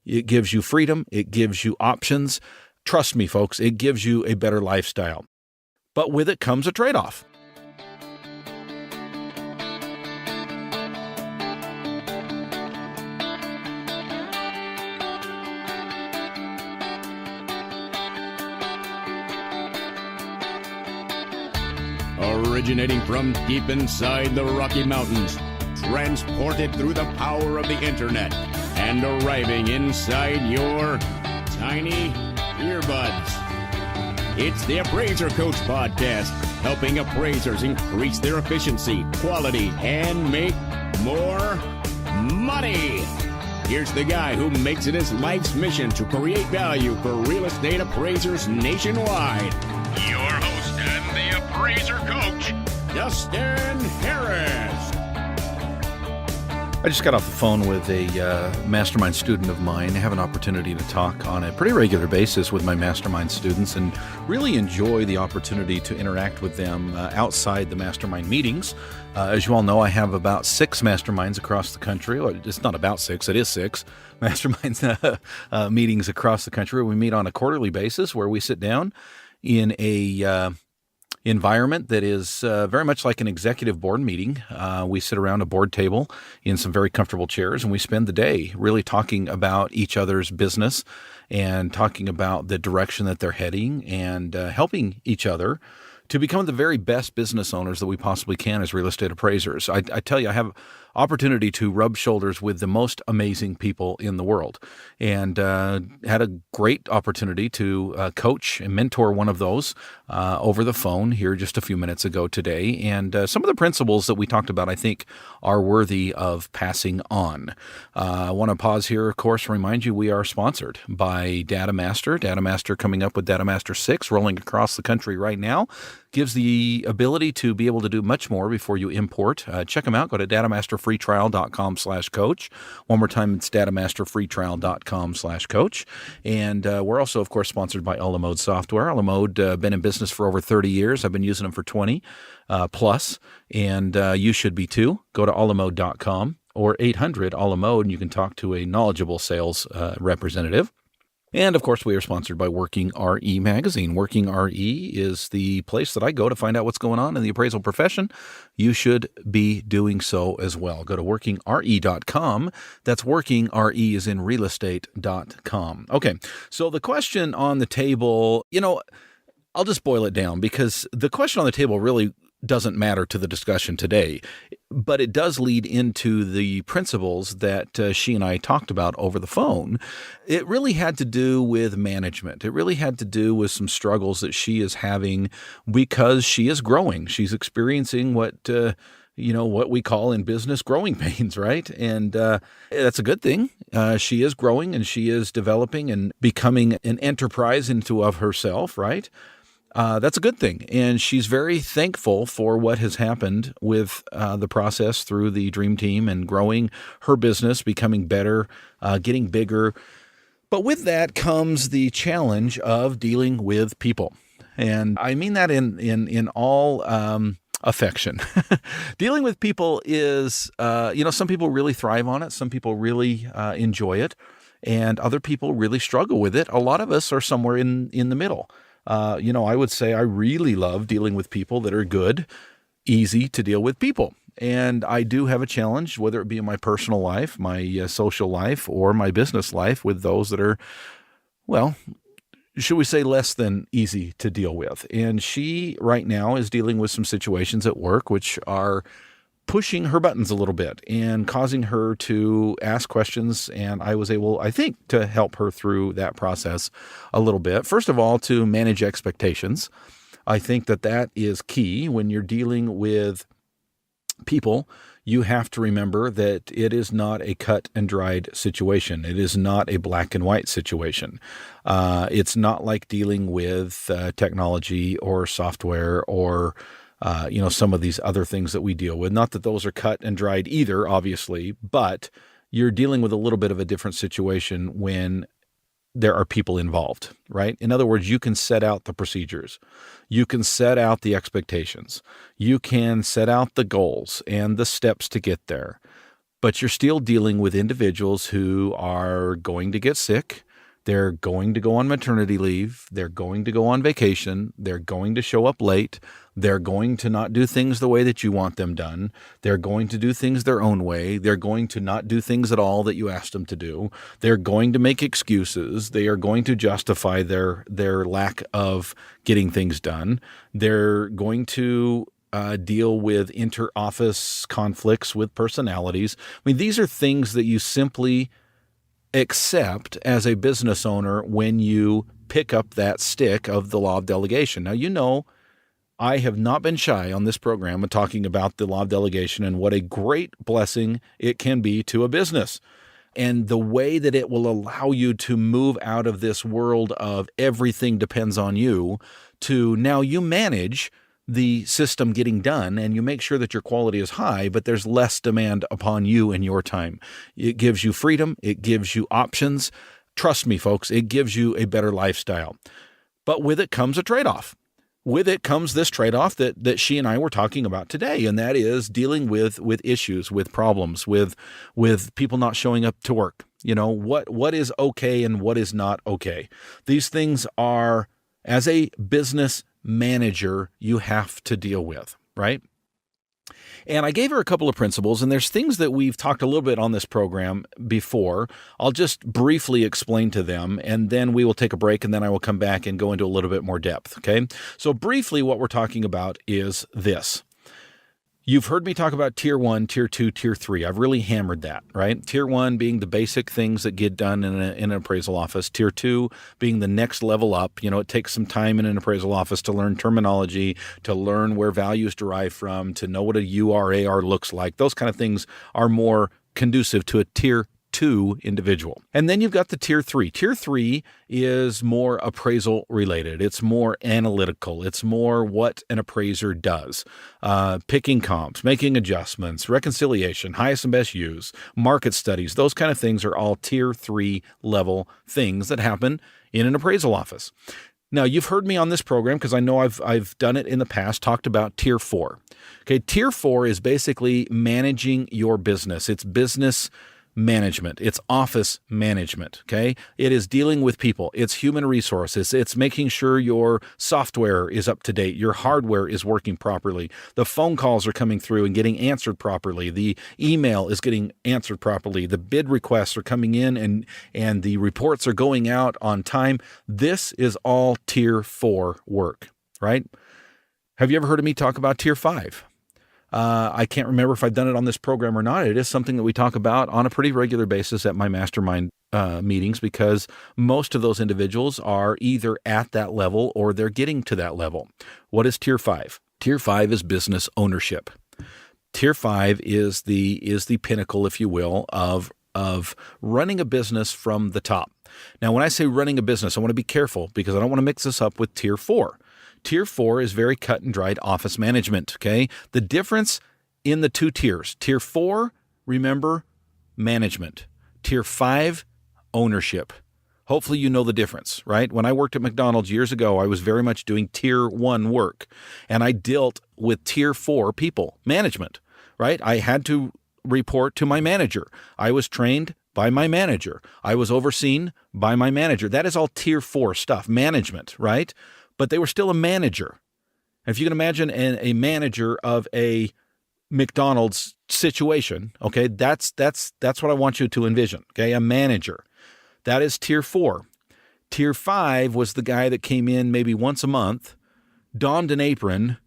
It gives you freedom. It gives you options. Trust me, folks, it gives you a better lifestyle. But with it comes a trade-off. Originating from deep inside the Rocky Mountains, transported through the power of the internet, and arriving inside your tiny earbuds. It's the Appraiser Coach Podcast, helping appraisers increase their efficiency, quality, and make more money. Here's the guy who makes it his life's mission to create value for real estate appraisers nationwide. Your host and the Appraiser Coach, Dustin Harris. I just got off the phone with a mastermind student of mine. I have an opportunity to talk on a pretty regular basis with my mastermind students and really enjoy the opportunity to interact with them outside the mastermind meetings. As you all know, I have about 6 masterminds across the country. Well, it's not about 6, it is 6 masterminds meetings across the country. We meet on a quarterly basis where we sit down in a environment that is very much like an executive board meeting. We sit around a board table in some very comfortable chairs, and we spend the day really talking about each other's business and talking about the direction that they're heading and helping each other to become the very best business owners that we possibly can as real estate appraisers. I tell you, I have opportunity to rub shoulders with the most amazing people in the world, and had a great opportunity to coach and mentor one of those over the phone here just a few minutes ago today. And some of the principles that we talked about, I think, are worthy of passing on. I want to pause here, of course, remind you we are sponsored by DataMaster. DataMaster coming up with DataMaster 6, rolling across the country right now. Gives the ability to be able to do much more before you import. Check them out. Go to datamasterfreetrial.com/coach. One more time, it's datamasterfreetrial.com/coach. And we're also, of course, sponsored by Alamode Software. Alamode, been in business for over 30 years. I've been using them for 20 plus, and you should be too. Go to alamode.com or 800-ALAMODE, and you can talk to a knowledgeable sales representative. And, of course, we are sponsored by Working RE Magazine. Working RE is the place that I go to find out what's going on in the appraisal profession. You should be doing so as well. Go to workingre.com. That's working, RE is in realestate.com. Okay, so the question on the table, I'll just boil it down because the question on the table really doesn't matter to the discussion today, but it does lead into the principles that she and I talked about over the phone. It really had to do with management. It really had to do with some struggles that she is having because she is growing. She's experiencing what we call in business growing pains, right? And that's a good thing. She is growing and she is developing and becoming an enterprise into of herself, right? That's a good thing. And she's very thankful for what has happened with the process through the Dream Team and growing her business, becoming better, getting bigger. But with that comes the challenge of dealing with people. And I mean that in all affection. Dealing with people is, some people really thrive on it. Some people really enjoy it. And other people really struggle with it. A lot of us are somewhere in the middle. I would say I really love dealing with people that are good, easy to deal with people. And I do have a challenge, whether it be in my personal life, my social life, or my business life, with those that are, well, should we say less than easy to deal with. And she right now is dealing with some situations at work which are pushing her buttons a little bit and causing her to ask questions. And I was able, I think, to help her through that process a little bit. First of all, to manage expectations. I think that is key when you're dealing with people. You have to remember that it is not a cut and dried situation. It is not a black and white situation. It's not like dealing with technology or software or some of these other things that we deal with. Not that those are cut and dried either, obviously, but you're dealing with a little bit of a different situation when there are people involved, right? In other words, you can set out the procedures. You can set out the expectations. You can set out the goals and the steps to get there. but you're still dealing with individuals who are going to get sick. They're going to go on maternity leave. They're going to go on vacation. They're going to show up late. They're going to not do things the way that you want them done. They're going to do things their own way. They're going to not do things at all that you asked them to do. They're going to make excuses. They are going to justify their lack of getting things done. They're going to deal with inter-office conflicts with personalities. I mean, these are things that you simply accept as a business owner when you pick up that stick of the law of delegation. Now, I have not been shy on this program of talking about the law of delegation and what a great blessing it can be to a business, and the way that it will allow you to move out of this world of everything depends on you to now you manage the system getting done and you make sure that your quality is high, but there's less demand upon you and your time. It gives you freedom. It gives you options. Trust me, folks, it gives you a better lifestyle. But with it comes a trade-off. With it comes this trade-off that she and I were talking about today, and that is dealing with issues, with problems, with people not showing up to work. You know, what is okay and what is not okay. These things are, as a business manager, you have to deal with, right? And I gave her a couple of principles, and there's things that we've talked a little bit on this program before. I'll just briefly explain to them, and then we will take a break, and then I will come back and go into a little bit more depth, okay? So briefly, what we're talking about is this. You've heard me talk about tier 1, tier 2, tier 3. I've really hammered that, right? Tier 1 being the basic things that get done in an appraisal office. Tier 2 being the next level up. You know, it takes some time in an appraisal office to learn terminology, to learn where values derive from, to know what a URAR looks like. Those kind of things are more conducive to a tier 2 individual. And then you've got the tier 3. Tier 3 is more appraisal related. It's more analytical. It's more what an appraiser does. Picking comps, making adjustments, reconciliation, highest and best use, market studies. Those kind of things are all tier 3 level things that happen in an appraisal office. Now, you've heard me on this program, because I know I've done it in the past, talked about tier 4. Okay, tier 4 is basically managing your business. It's business management. It's office management. Okay. It is dealing with people. It's human resources. It's making sure your software is up to date. Your hardware is working properly. The phone calls are coming through and getting answered properly. The email is getting answered properly. The bid requests are coming in and the reports are going out on time. This is all tier 4 work, right? Have you ever heard of me talk about tier 5? I can't remember if I've done it on this program or not. It is something that we talk about on a pretty regular basis at my mastermind meetings, because most of those individuals are either at that level or they're getting to that level. What is tier 5? Tier 5 is business ownership. Tier 5 is the pinnacle, if you will, of running a business from the top. Now, when I say running a business, I want to be careful because I don't want to mix this up with tier 4. Tier 4 is very cut and dried office management, okay? The difference in the two tiers. Tier 4, remember, management. Tier 5, ownership. Hopefully you know the difference, right? When I worked at McDonald's years ago, I was very much doing tier 1 work, and I dealt with tier 4 people, management, right? I had to report to my manager. I was trained by my manager. I was overseen by my manager. That is all tier 4 stuff, management, right? But they were still a manager. If you can imagine a manager of a McDonald's situation, okay, that's what I want you to envision, okay, a manager. That is tier 4. Tier 5 was the guy that came in maybe once a month, donned an apron,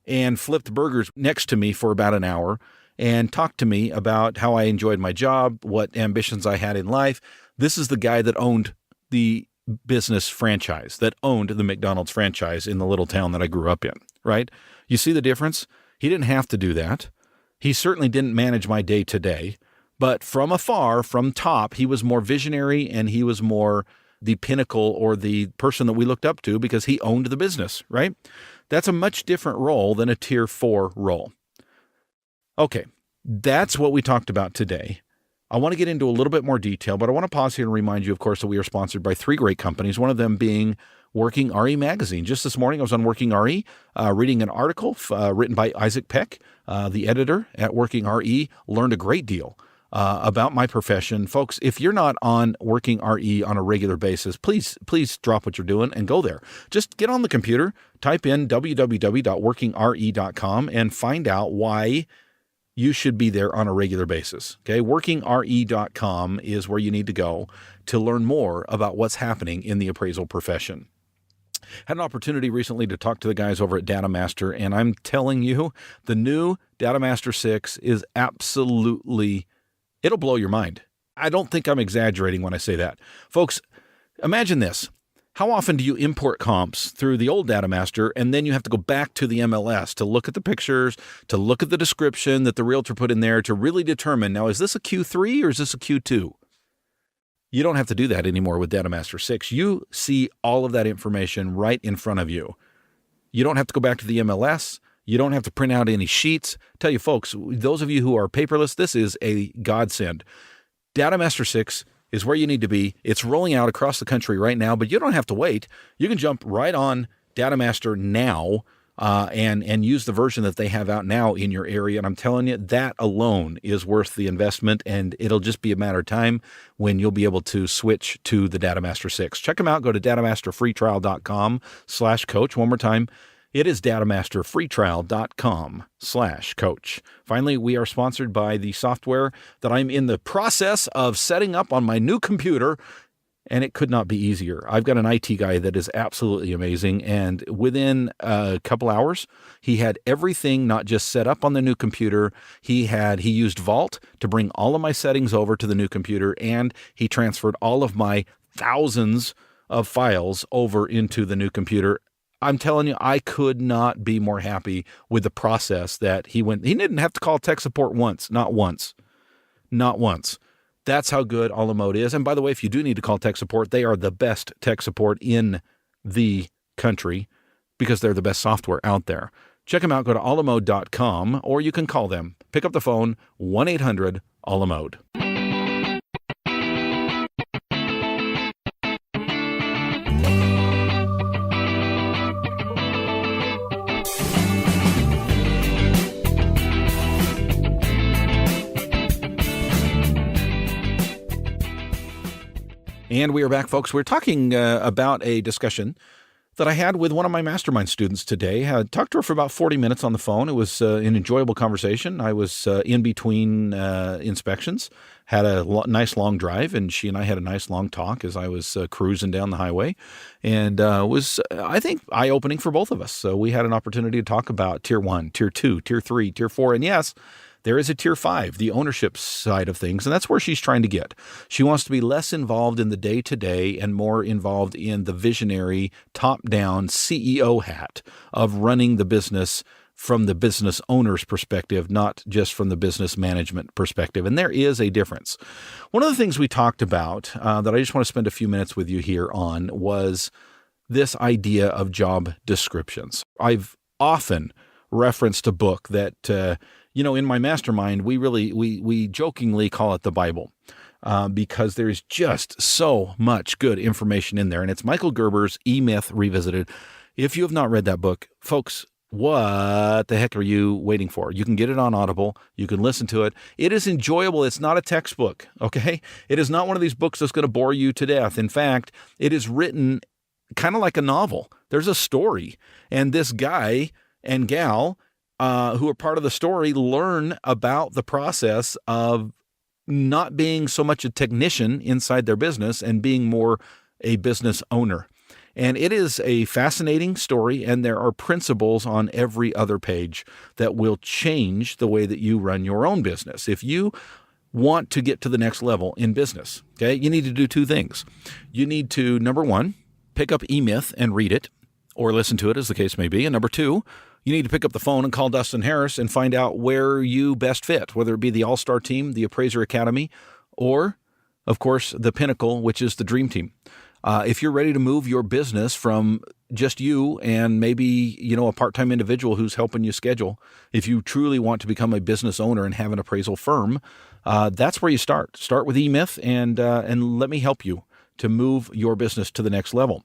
and flipped burgers next to me for about an hour and talked to me about how I enjoyed my job, what ambitions I had in life. This is the guy that owned the business franchise, that owned the McDonald's franchise in the little town that I grew up in, right? You see the difference? He didn't have to do that. He certainly didn't manage my day to day, but from afar, from top, he was more visionary and he was more the pinnacle or the person that we looked up to because he owned the business, right? That's a much different role than a tier 4 role. Okay, that's what we talked about today. I want to get into a little bit more detail, but I want to pause here and remind you, of course, that we are sponsored by 3 great companies, one of them being Working RE Magazine. Just this morning, I was on Working RE, reading an article written by Isaac Peck, the editor at Working RE, learned a great deal about my profession. Folks, if you're not on Working RE on a regular basis, please drop what you're doing and go there. Just get on the computer, type in www.workingre.com and find out why you should be there on a regular basis. Okay, workingre.com is where you need to go to learn more about what's happening in the appraisal profession. Had an opportunity recently to talk to the guys over at DataMaster, and I'm telling you, the new DataMaster 6 is absolutely, it'll blow your mind. I don't think I'm exaggerating when I say that. Folks, imagine this. How often do you import comps through the old DataMaster, and then you have to go back to the MLS to look at the pictures, to look at the description that the realtor put in there to really determine, now, is this a Q3 or is this a Q2? You don't have to do that anymore with DataMaster 6. You see all of that information right in front of you. You don't have to go back to the MLS. You don't have to print out any sheets. Tell you folks, those of you who are paperless, this is a godsend. DataMaster 6 is where you need to be. It's rolling out across the country right now, but you don't have to wait. You can jump right on DataMaster now and use the version that they have out now in your area. And I'm telling you, that alone is worth the investment, and it'll just be a matter of time when you'll be able to switch to the DataMaster 6. Check them out. Go to datamasterfreetrial.com/coach. One more time. It is datamasterfreetrial.com/coach. Finally, we are sponsored by the software that I'm in the process of setting up on my new computer, and it could not be easier. I've got an IT guy that is absolutely amazing, and within a couple hours, he had everything not just set up on the new computer. He used Vault to bring all of my settings over to the new computer, and he transferred all of my thousands of files over into the new computer. I'm telling you, I could not be more happy with the process that he went. He didn't have to call tech support once, not once. That's how good Alamode is. And by the way, if you do need to call tech support, they are the best tech support in the country because they're the best software out there. Check them out. Go to alamode.com, or you can call them. Pick up the phone, 1-800-ALAMODE. And we are back, folks. We're talking about a discussion that I had with one of my mastermind students today. I talked to her for about 40 minutes on the phone. It was an enjoyable conversation. I was in between inspections, had a nice long drive, and she and I had a nice long talk as I was cruising down the highway. And was, I think, eye-opening for both of us. So we had an opportunity to talk about Tier 1, Tier 2, Tier 3, Tier 4, and yes, there is a Tier 5, the ownership side of things, and that's where she's trying to get. She wants to be less involved in the day-to-day and more involved in the visionary, top-down CEO hat of running the business from the business owner's perspective, not just from the business management perspective. And there is a difference. One of the things we talked about that I just want to spend a few minutes with you here on was this idea of job descriptions. I've often referenced a book that in my mastermind, we jokingly call it the Bible because there's just so much good information in there. And it's Michael Gerber's E-Myth Revisited. If you have not read that book, folks, what the heck are you waiting for? You can get it on Audible. You can listen to it. It is enjoyable. It's not a textbook, okay? It is not one of these books that's going to bore you to death. In fact, it is written kind of like a novel. There's a story. And this guy and gal who are part of the story learn about the process of not being so much a technician inside their business and being more a business owner. And it is a fascinating story, and there are principles on every other page that will change the way that you run your own business. If you want to get to the next level in business, okay, you need to do two things. You need to, number one, pick up E-Myth and read it, or listen to it as the case may be. And number two, you need to pick up the phone and call Dustin Harris and find out where you best fit, whether it be the All-Star Team, the Appraiser Academy, or, of course, the Pinnacle, which is the Dream Team. If you're ready to move your business from just you and maybe, a part-time individual who's helping you schedule, if you truly want to become a business owner and have an appraisal firm, that's where you start. Start with E-Myth and let me help you to move your business to the next level.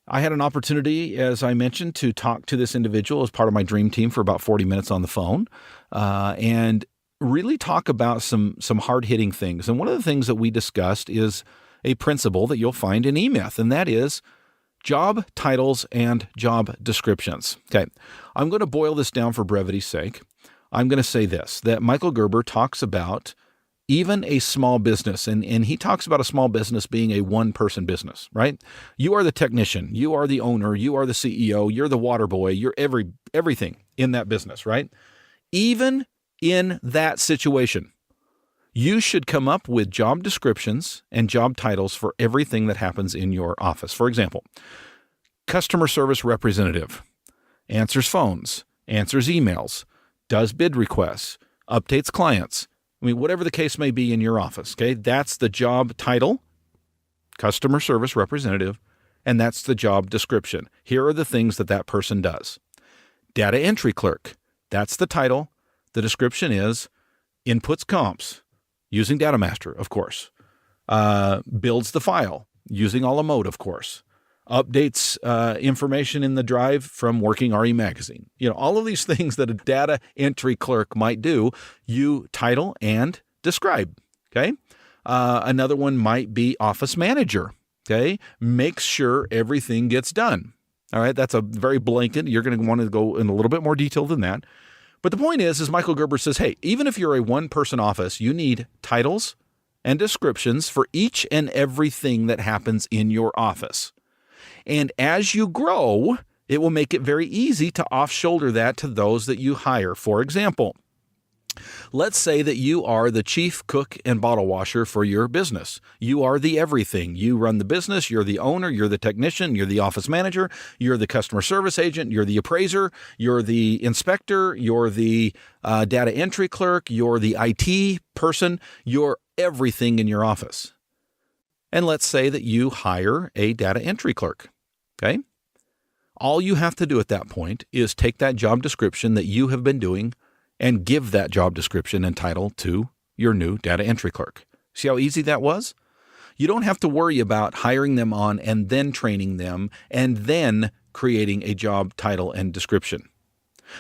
I had an opportunity, as I mentioned, to talk to this individual as part of my dream team for about 40 minutes on the phone. And really talk about some hard-hitting things. And one of the things that we discussed is a principle that you'll find in eMyth, and that is job titles and job descriptions. Okay, I'm going to boil this down for brevity's sake. I'm going to say this, that Michael Gerber talks about even a small business, and he talks about a small business being a one-person business, right? You are the technician, you are the owner, you are the CEO, you're the water boy, you're everything in that business, right? Even in that situation, you should come up with job descriptions and job titles for everything that happens in your office. For example, customer service representative, answers phones, answers emails, does bid requests, updates clients. I mean, whatever the case may be in your office, okay? That's the job title, customer service representative, and that's the job description. Here are the things that person does. Data entry clerk, that's the title. The description is inputs comps, using Data Master, of course. Builds the file, using a la mode, of course. Updates information in the drive from Working RE Magazine. All of these things that a data entry clerk might do, you title and describe, okay? Another one might be office manager, okay? Makes sure everything gets done. All right, that's a very blanket. You're going to want to go in a little bit more detail than that. But the point is Michael Gerber says, hey, even if you're a one-person office, you need titles and descriptions for each and everything that happens in your office. And as you grow, it will make it very easy to off-shoulder that to those that you hire. For example, let's say that you are the chief cook and bottle washer for your business. You are the everything. You run the business. You're the owner. You're the technician. You're the office manager. You're the customer service agent. You're the appraiser. You're the inspector. You're the data entry clerk. You're the IT person. You're everything in your office. And let's say that you hire a data entry clerk, okay? All you have to do at that point is take that job description that you have been doing and give that job description and title to your new data entry clerk. See how easy that was? You don't have to worry about hiring them on and then training them and then creating a job title and description.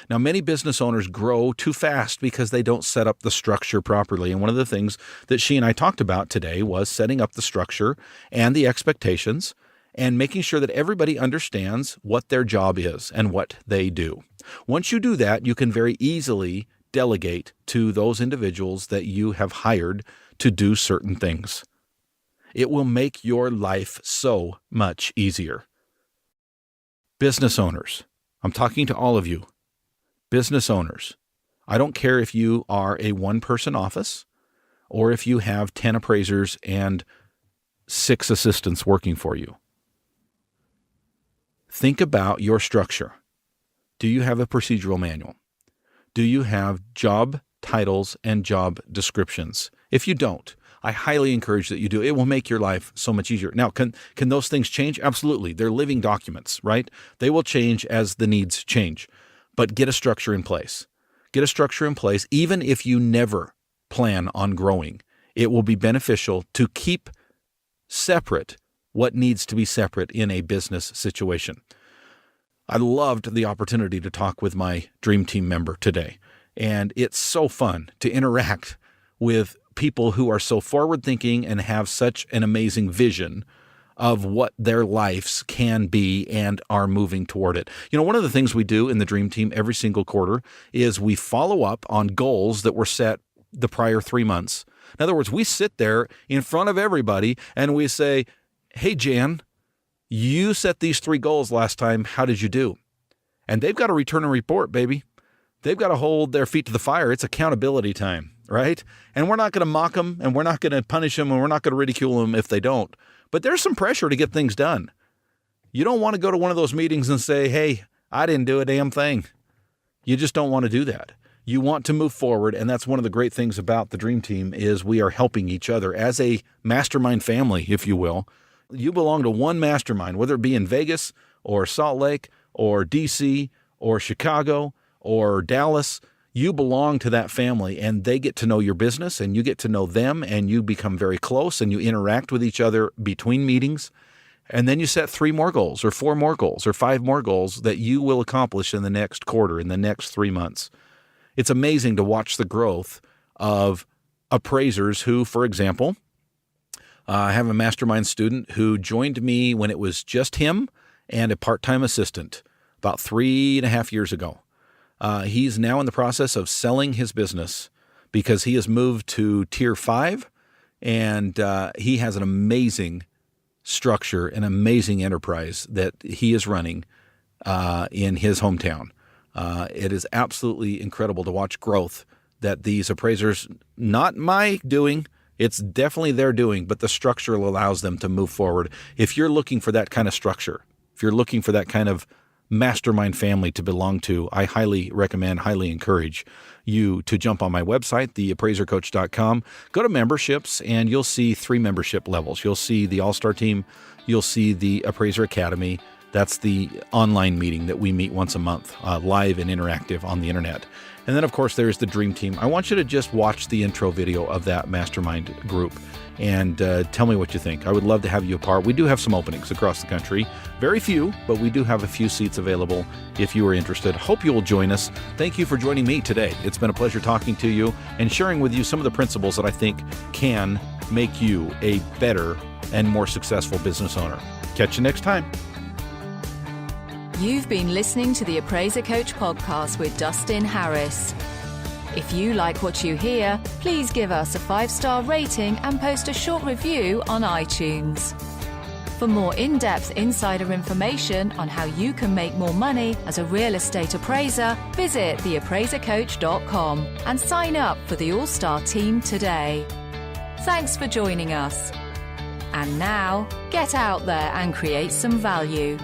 Now, many business owners grow too fast because they don't set up the structure properly. And one of the things that she and I talked about today was setting up the structure and the expectations and making sure that everybody understands what their job is and what they do. Once you do that, you can very easily delegate to those individuals that you have hired to do certain things. It will make your life so much easier. Business owners, I'm talking to all of you. Business owners, I don't care if you are a one-person office or if you have 10 appraisers and 6 assistants working for you. Think about your structure. Do you have a procedural manual? Do you have job titles and job descriptions? If you don't, I highly encourage that you do. It will make your life so much easier. Now, can those things change? Absolutely. They're living documents, right? They will change as the needs change. But get a structure in place. Get a structure in place, even if you never plan on growing. It will be beneficial to keep separate what needs to be separate in a business situation. I loved the opportunity to talk with my Dream Team member today. And it's so fun to interact with people who are so forward-thinking and have such an amazing vision of what their lives can be and are moving toward it. One of the things we do in the Dream Team every single quarter is we follow up on goals that were set the prior 3 months. In other words, we sit there in front of everybody and we say, hey, Jan, you set these 3 goals last time. How did you do? And they've got to return a report, baby. They've got to hold their feet to the fire. It's accountability time, right? And we're not going to mock them and we're not going to punish them and we're not going to ridicule them if they don't. But there's some pressure to get things done. You don't want to go to one of those meetings and say, hey, I didn't do a damn thing. You just don't want to do that. You want to move forward, and that's one of the great things about the Dream Team is we are helping each other as a mastermind family, if you will. You belong to one mastermind, whether it be in Vegas or Salt Lake or DC or Chicago or Dallas. You belong to that family, and they get to know your business, and you get to know them, and you become very close, and you interact with each other between meetings. And then you set 3 more goals or 4 more goals or 5 more goals that you will accomplish in the next quarter, in the next 3 months. It's amazing to watch the growth of appraisers who, for example, I have a mastermind student who joined me when it was just him and a part-time assistant about 3.5 years ago. He's now in the process of selling his business because he has moved to Tier 5, and he has an amazing structure, an amazing enterprise that he is running in his hometown. It is absolutely incredible to watch growth that these appraisers, not my doing, it's definitely their doing, but the structure allows them to move forward. If you're looking for that kind of structure, if you're looking for that kind of mastermind family to belong to, I highly recommend, highly encourage you to jump on my website, theappraisercoach.com. Go to memberships, and you'll see 3 membership levels. You'll see the All-Star Team. You'll see the Appraiser Academy. That's the online meeting that we meet once a month, live and interactive on the internet. And then, of course, there's the Dream Team. I want you to just watch the intro video of that mastermind group and tell me what you think. I would love to have you a part. We do have some openings across the country. Very few, but we do have a few seats available if you are interested. Hope you will join us. Thank you for joining me today. It's been a pleasure talking to you and sharing with you some of the principles that I think can make you a better and more successful business owner. Catch you next time. You've been listening to the Appraiser Coach podcast with Dustin Harris. If you like what you hear, please give us a 5-star rating and post a short review on iTunes. For more in-depth insider information on how you can make more money as a real estate appraiser, visit theappraisercoach.com and sign up for the All-Star Team today. Thanks for joining us. And now, get out there and create some value.